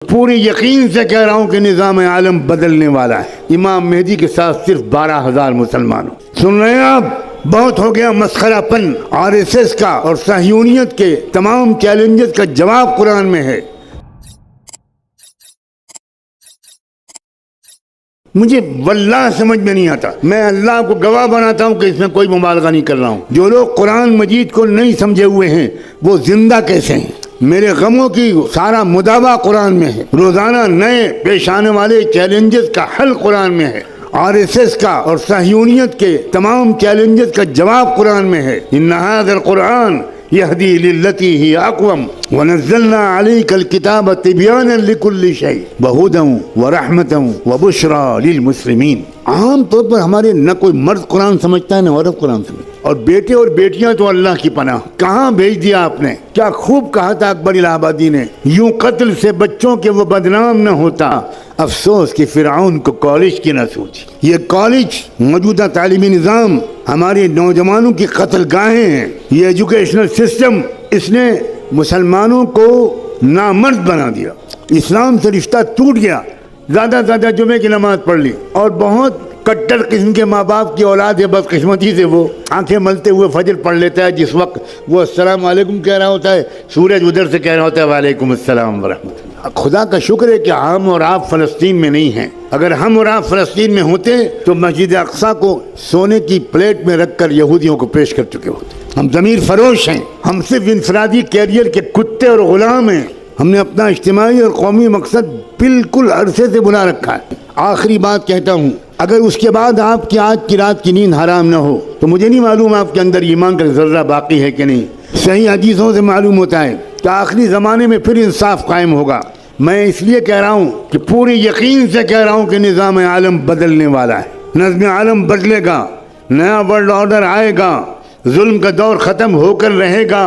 پوری یقین سے کہہ رہا ہوں کہ نظام عالم بدلنے والا ہے امام مہدی کے ساتھ صرف 12,000 مسلمانوں. سن رہے ہیں آپ؟ بہت ہو گیا مسخرہ پن RSS کا اور صہیونیت کے تمام چیلنجز کا جواب قرآن میں ہے. مجھے واللہ سمجھ میں نہیں آتا. میں اللہ کو گواہ بناتا ہوں کہ اس میں کوئی مبالغہ نہیں کر رہا ہوں. جو لوگ قرآن مجید کو نہیں سمجھے ہوئے ہیں وہ زندہ کیسے ہیں؟ میرے غموں کی سارا مداوع قرآن میں ہے. روزانہ نئے پیش آنے والے چیلنجز کا حل قرآن میں ہے. RSS کا اور صہیونیت کے تمام چیلنجز کا جواب قرآن میں ہے. ان ھذا القرآن یہدی للتی ہی اقوم ونزلنا علیک الکتاب تبیانا لکل شیء وہدی ورحمۃ وبشریٰ للمسلمین. عام طور پر ہمارے نہ کوئی مرد قرآن سمجھتا ہے نہ عورت قرآن سمجھتا ہے. اور بیٹے اور بیٹیاں تو اللہ کی پناہ. کہاں بھیج دیا آپ نے؟ کیا خوب کہا تھا اکبر الہ آبادی نے، یوں قتل سے بچوں کے وہ بدنام نہ ہوتا، افسوس کہ فرعون کو کالج کی نہ سوچی. یہ کالج موجودہ تعلیمی نظام ہمارے نوجوانوں کی قتل گاہیں ہیں. یہ ایجوکیشنل سسٹم اس نے مسلمانوں کو نامرد بنا دیا. اسلام سے رشتہ ٹوٹ گیا. زیادہ زیادہ جمعے کی نماز پڑھ لی اور بہت کٹر قسم کے ماں باپ کی اولاد ہے. بدقسمتی سے وہ آنکھیں ملتے ہوئے فجر پڑھ لیتا ہے. جس وقت وہ السلام علیکم کہہ رہا ہوتا ہے، سورج ادھر سے کہہ رہا ہوتا ہے وعلیکم السلام ورحمۃ اللہ. خدا کا شکر ہے کہ ہم اور آپ فلسطین میں نہیں ہیں. اگر ہم اور آپ فلسطین میں ہوتے تو مسجد اقصیٰ کو سونے کی پلیٹ میں رکھ کر یہودیوں کو پیش کر چکے ہوتے. ہم ضمیر فروش ہیں. ہم صرف انفرادی کیریئر کے کتے اور غلام ہیں. ہم نے اپنا اجتماعی اور قومی مقصد بالکل عرصے سے بلا رکھا ہے. آخری بات کہتا ہوں، اگر اس کے بعد آپ کی آج کی رات کی نیند حرام نہ ہو تو مجھے نہیں معلوم آپ کے اندر ایمان کا ذرہ باقی ہے کہ نہیں. صحیح حدیثوں سے معلوم ہوتا ہے کہ آخری زمانے میں پھر انصاف قائم ہوگا. میں اس لیے کہہ رہا ہوں کہ پوری یقین سے کہہ رہا ہوں کہ نظام عالم بدلنے والا ہے. نظم عالم بدلے گا، نیا ورلڈ آرڈر آئے گا، ظلم کا دور ختم ہو کر رہے گا،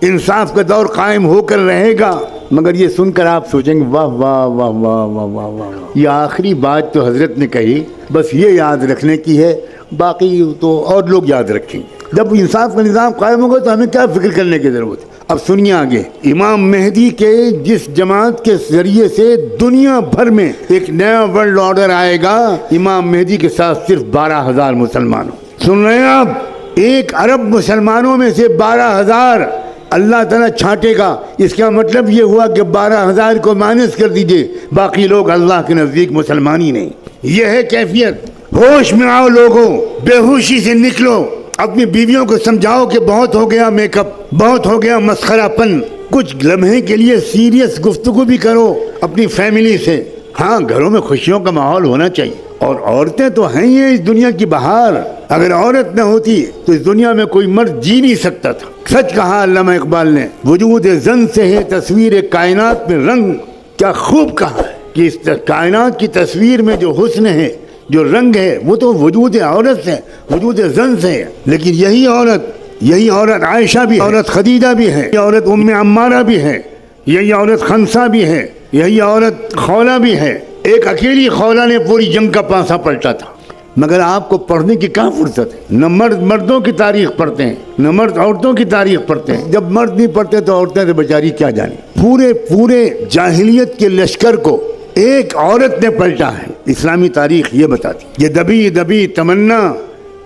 انصاف کا دور قائم ہو کر رہے گا. مگر یہ سن کر آپ سوچیں گے واہ واہ واہ واہ واہ واہ واہ، یہ آخری بات تو حضرت نے کہی، بس یہ یاد رکھنے کی ہے، باقی تو اور لوگ یاد رکھیں گے. جب انصاف کا نظام قائم ہوگا تو ہمیں کیا فکر کرنے کی ضرورت ہے. اب سنیے آگے. امام مہدی کے جس جماعت کے ذریعے سے دنیا بھر میں ایک نیا ورلڈ آرڈر آئے گا، امام مہدی کے ساتھ صرف 12,000 مسلمانوں. سن رہے ہیں آپ؟ 1 ارب مسلمانوں میں سے 12,000 اللہ تعالیٰ چھانٹے گا. اس کا مطلب یہ ہوا کہ 12,000 کو مائنس کر دیجئے، باقی لوگ اللہ کے نزدیک مسلمان ہی نہیں. یہ ہے کیفیت. ہوش میں آؤ لوگوں، بے ہوشی سے نکلو. اپنی بیویوں کو سمجھاؤ کہ بہت ہو گیا میک اپ، بہت ہو گیا مسخرہ پن. کچھ لمحے کے لیے سیریس گفتگو بھی کرو اپنی فیملی سے. ہاں، گھروں میں خوشیوں کا ماحول ہونا چاہیے. اور عورتیں تو ہیں ہی اس دنیا کی بہار. اگر عورت نہ ہوتی تو اس دنیا میں کوئی مرد جی نہیں سکتا تھا. سچ کہا علامہ اقبال نے، وجود زن سے ہے تصویر کائنات میں رنگ. کیا خوب کہا ہے کہ اس کائنات کی تصویر میں جو حسن ہے، جو رنگ ہے، وہ تو وجود عورت سے، وجود زن سے ہے. لیکن یہی عورت عائشہ بھی ہے، عورت خدیجہ بھی ہے، یہ عورت ام عمارہ بھی ہے، یہی عورت خنسا بھی ہے، یہی عورت خولہ بھی ہے. ایک اکیلی خولہ نے پوری جنگ کا پانسا پلٹا تھا. مگر آپ کو پڑھنے کی کہاں فرصت ہے؟ نہ مرد مردوں کی تاریخ پڑھتے ہیں، نہ مرد عورتوں کی تاریخ پڑھتے ہیں. جب مرد نہیں پڑھتے تو عورتیں تو بیچاری کیا جانیں. پورے جاہلیت کے لشکر کو ایک عورت نے پلٹا ہے. اسلامی تاریخ یہ بتاتی. یہ دبی تمنا،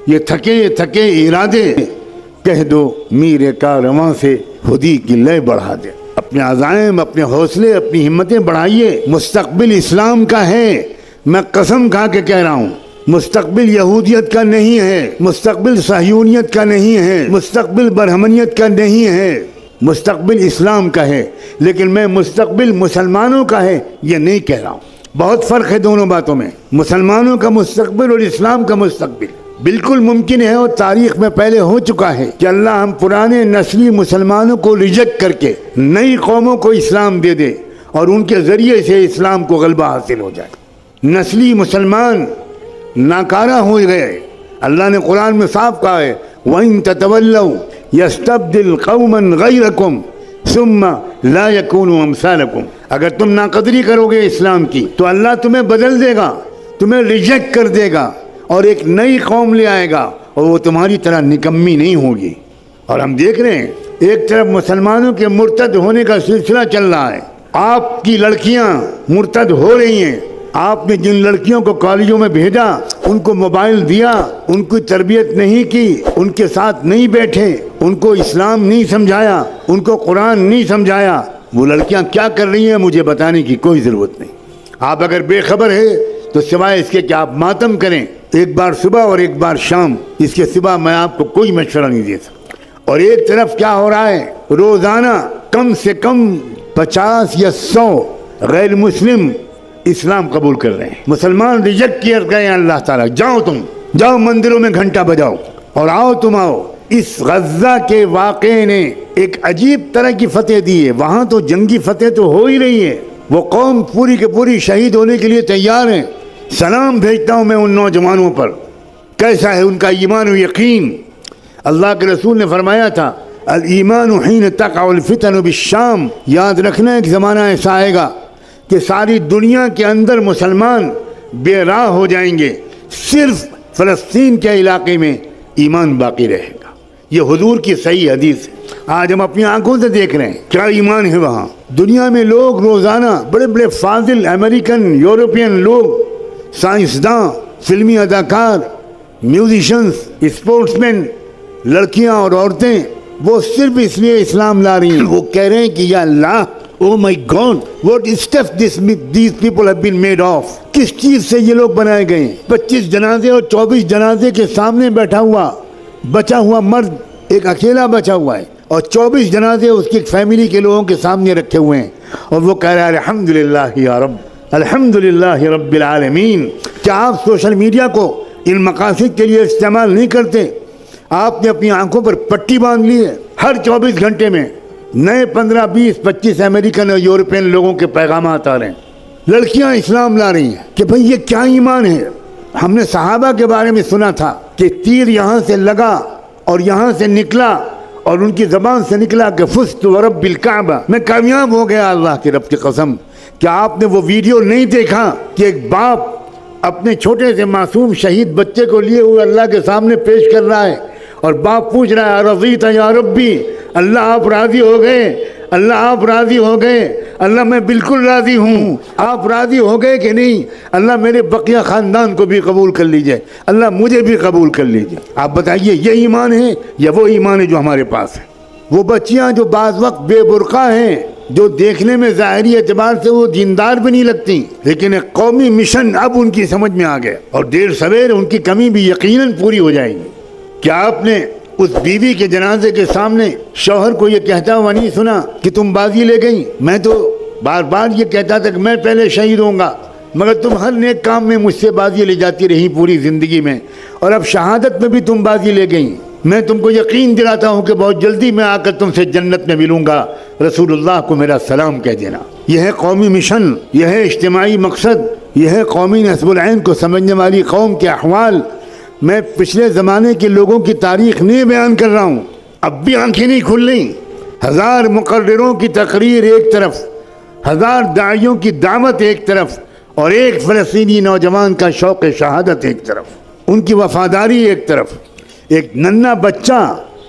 یہ تھکے ارادے، کہہ دو میر کارواں سے خودی کی لے بڑھا دے. اپنے عزائم، اپنے حوصلے، اپنی ہمتیں بڑھائیے. مستقبل اسلام کا ہے. میں قسم کھا کے کہہ رہا ہوں، مستقبل یہودیت کا نہیں ہے، مستقبل صہیونیت کا نہیں ہے، مستقبل برہمنیت کا نہیں ہے، مستقبل اسلام کا ہے. لیکن میں مستقبل مسلمانوں کا ہے یہ نہیں کہہ رہا ہوں. بہت فرق ہے دونوں باتوں میں. مسلمانوں کا مستقبل اور اسلام کا مستقبل. بالکل ممکن ہے اور تاریخ میں پہلے ہو چکا ہے کہ اللہ ہم پرانے نسلی مسلمانوں کو ریجیکٹ کر کے نئی قوموں کو اسلام دے دے اور ان کے ذریعے سے اسلام کو غلبہ حاصل ہو جائے. نسلی مسلمان ناکارہ ہو گئے. اللہ نے قرآن میں صاف کہا ہے وَإِن تَتَوَلَّوْا يَسْتَبْدِلْ قَوْمًا غَيْرَكُمْ ثُمَّ لَا يَكُونُوا أَمْثَالَكُمْ. اگر تم ناقدری کرو گے اسلام کی تو اللہ تمہیں بدل دے گا، تمہیں ریجیکٹ کر دے گا اور ایک نئی قوم لے آئے گا اور وہ تمہاری طرح نکمی نہیں ہوگی. اور ہم دیکھ رہے ہیں ایک طرف مسلمانوں کے مرتد ہونے کا سلسلہ چل رہا ہے آپ کی لڑکیاں مرتد ہو رہی ہیں. آپ نے جن لڑکیوں کو کالجوں میں بھیجا ان کو موبائل دیا, ان کی تربیت نہیں کی, ان کے ساتھ نہیں بیٹھے, ان کو اسلام نہیں سمجھایا, ان کو قرآن نہیں سمجھایا, وہ لڑکیاں کیا کر رہی ہیں مجھے بتانے کی کوئی ضرورت نہیں. آپ اگر بے خبر ہے تو سوائے اس کے کہ آپ ماتم کریں ایک بار صبح اور ایک بار شام, اس کے سوا میں آپ کو کوئی مشورہ نہیں دے سکتا. اور ایک طرف کیا ہو رہا ہے, روزانہ کم سے کم 50 یا 100 غیر مسلم اسلام قبول کر رہے ہیں. مسلمان ریجیکٹ کیے گئے ہیں اللہ تعالیٰ. جاؤ تم, جاؤ مندروں میں گھنٹہ بجاؤ اور آؤ تم آؤ. اس غزہ کے واقعے نے ایک عجیب طرح کی فتح دی ہے. وہاں تو جنگی فتح تو ہو ہی رہی ہے, وہ قوم پوری کے پوری شہید ہونے کے لیے تیار ہیں. سلام بھیجتا ہوں میں ان نوجوانوں پر, کیسا ہے ان کا ایمان و یقین. اللہ کے رسول نے فرمایا تھا الایمان حین تقع الفتن بالشام. یاد رکھنا ایک زمانہ ایسا آئے گا کہ ساری دنیا کے اندر مسلمان بے راہ ہو جائیں گے, صرف فلسطین کے علاقے میں ایمان باقی رہے گا. یہ حضور کی صحیح حدیث ہے, آج ہم اپنی آنکھوں سے دیکھ رہے ہیں کیا ایمان ہے وہاں. دنیا میں لوگ روزانہ بڑے بڑے فاضل امریکن یورپین لوگ, سائنسداں, فلمی اداکار, میوزیشنز, اسپورٹس مین, لڑکیاں اور عورتیں, وہ صرف اس لیے اسلام لا رہی ہیں. وہ کہہ رہے ہیں کہ یا اللہ, oh my God, what stuff these people have been made of. کس چیز سے یہ لوگ بنائے گئے ہیں. 25 جنازے اور 24 جنازے کے سامنے بیٹھا ہوا بچا ہوا مرد ایک اکیلا بچا ہوا ہے, اور 24 جنازے اس کی فیملی کے لوگوں کے سامنے رکھے ہوئے ہیں, اور وہ کہہ رہا ہے الحمدللہ یا رب, الحمدللہ رب العالمین. کیا آپ سوشل میڈیا کو ان مقاصد کے لیے استعمال نہیں کرتے؟ آپ نے اپنی آنکھوں پر پٹی باندھ لی ہے. ہر 24 گھنٹے میں نئے 15, 20, 25 امریکن اور یورپین لوگوں کے پیغامات آ رہے ہیں. لڑکیاں اسلام لا رہی ہیں کہ بھئی یہ کیا ایمان ہے. ہم نے صحابہ کے بارے میں سنا تھا کہ تیر یہاں سے لگا اور یہاں سے نکلا اور ان کی زبان سے نکلا کہ فزت ورب الکعبہ, میں کامیاب ہو گیا اللہ کی رب کی قسم. کیا آپ نے وہ ویڈیو نہیں دیکھا کہ ایک باپ اپنے چھوٹے سے معصوم شہید بچے کو لیے ہوئے اللہ کے سامنے پیش کر رہا ہے, اور باپ پوچھ رہا ہے رضیت یا ربی, اللہ آپ راضی ہو گئے, اللہ آپ راضی ہو گئے, اللہ میں بالکل راضی ہوں, آپ راضی ہو گئے کہ نہیں, اللہ میرے بقیہ خاندان کو بھی قبول کر لیجئے, اللہ مجھے بھی قبول کر لیجئے. آپ بتائیے یہ ایمان ہے یا وہ ایمان ہے جو ہمارے پاس ہے؟ وہ بچیاں جو بعض وقت بے برقع ہیں, جو دیکھنے میں ظاہری اعتبار سے وہ دیندار بھی نہیں لگتی, لیکن ایک قومی مشن اب ان کی سمجھ میں آ گیا, اور دیر سویر ان کی کمی بھی یقیناً پوری ہو جائے گی. کیا آپ نے اس بیوی کے جنازے کے سامنے شوہر کو یہ کہتا ہوا نہیں سنا کہ تم بازی لے گئی؟ میں تو بار بار یہ کہتا تھا کہ میں پہلے شہید ہوں گا, مگر تم ہر نیک کام میں مجھ سے بازی لے جاتی رہی پوری زندگی میں, اور اب شہادت میں بھی تم بازی لے گئی. میں تم کو یقین دلاتا ہوں کہ بہت جلدی میں آ کر تم سے جنت میں ملوں گا, رسول اللہ کو میرا سلام کہہ دینا. یہ ہے قومی مشن, یہ ہے اجتماعی مقصد, یہ ہے قومی نصب العین کو سمجھنے والی قوم کے احوال. میں پچھلے زمانے کے لوگوں کی تاریخ نہیں بیان کر رہا ہوں, اب بھی آنکھیں نہیں کھل رہی. 1000 مقرروں کی تقریر ایک طرف, 1000 داعیوں کی دعوت ایک طرف, اور ایک فلسطینی نوجوان کا شوق شہادت ایک طرف, ان کی وفاداری ایک طرف. ایک ننھا بچہ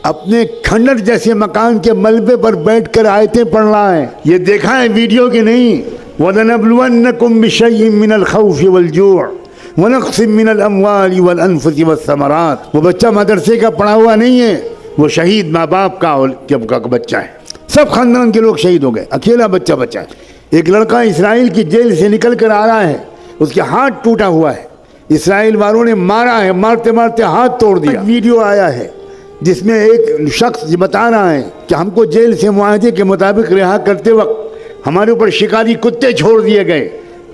اپنے کھنڈر جیسے مکان کے ملبے پر بیٹھ کر آیتیں پڑھ رہا ہے. یہ دیکھا ہے ویڈیو کہ نہیں؟ وَلَنَبْلُوَنَّكُمْ بِشَيْءٍ مِّنَ الْخَوْفِ وَالْجُوعِ وَنَقْصٍ مِّنَ الْأَمْوَالِ وَالْأَنفُسِ وَالثَّمَرَاتِ. وہ بچہ مدرسے کا پڑھا ہوا نہیں ہے, وہ شہید ماں باپ کا بچہ ہے. سب خاندان کے لوگ شہید ہو گئے, اکیلا بچہ بچا ہے. ایک لڑکا اسرائیل کی جیل سے نکل کر آ رہا ہے, اس کے ہاتھ ٹوٹا ہوا ہے, اسرائیل والوں نے مارا ہے, مارتے مارتے ہاتھ توڑ دیا. ویڈیو آیا ہے جس میں ایک شخص بتا رہا ہے کہ ہم کو جیل سے معاہدے کے مطابق رہا کرتے وقت ہمارے اوپر شکاری کتے چھوڑ دیے گئے,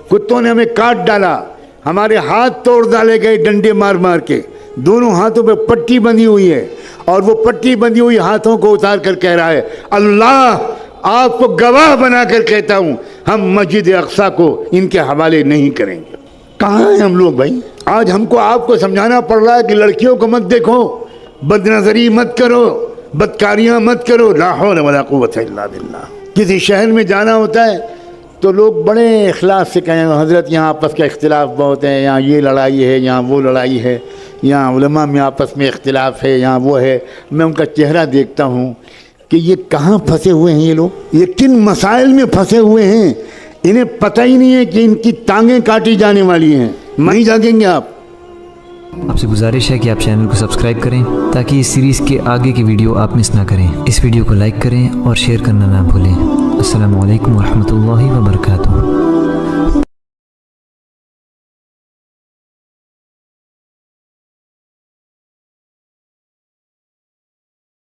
کتوں نے ہمیں کاٹ ڈالا, ہمارے ہاتھ توڑ ڈالے گئے ڈنڈے مار مار کے, دونوں ہاتھوں پہ پٹی بندھی ہوئی ہے, اور وہ پٹی بندھی ہوئی ہاتھوں کو اتار کر کہہ رہا ہے اللہ آپ کو گواہ بنا کر کہتا ہوں ہم مسجد اقصی کو ان کے حوالے نہیں کریں گے. کہاں ہیں ہم لوگ بھائی؟ آج ہم کو آپ کو سمجھانا پڑ رہا ہے کہ لڑکیوں کو مت دیکھو, بد نظری مت کرو, بدکاریاں مت کرو. لا حول ولا قوت الا باللہ. کسی شہر میں جانا ہوتا ہے تو لوگ بڑے اخلاص سے کہیں حضرت یہاں آپس کا اختلاف بہت ہے, یہاں یہ لڑائی ہے, یہاں وہ لڑائی ہے, یہاں علماء میں آپس میں اختلاف ہے, یہاں وہ ہے. میں ان کا چہرہ دیکھتا ہوں, کہ یہ کہاں پھنسے ہوئے ہیں یہ لوگ, یہ کن مسائل میں پھنسے ہوئے ہیں, انہیں پتہ ہی نہیں ہے کہ ان کی ٹانگیں کاٹی جانے والی ہیں. نہیں جاگیں گے آپ سے گزارش ہے کہ آپ چینل کو سبسکرائب کریں تاکہ اس سیریز کے آگے کی ویڈیو آپ مس نہ کریں. اس ویڈیو کو لائک کریں اور شیئر کرنا نہ بھولیں. السلام علیکم ورحمۃ اللہ وبرکاتہ.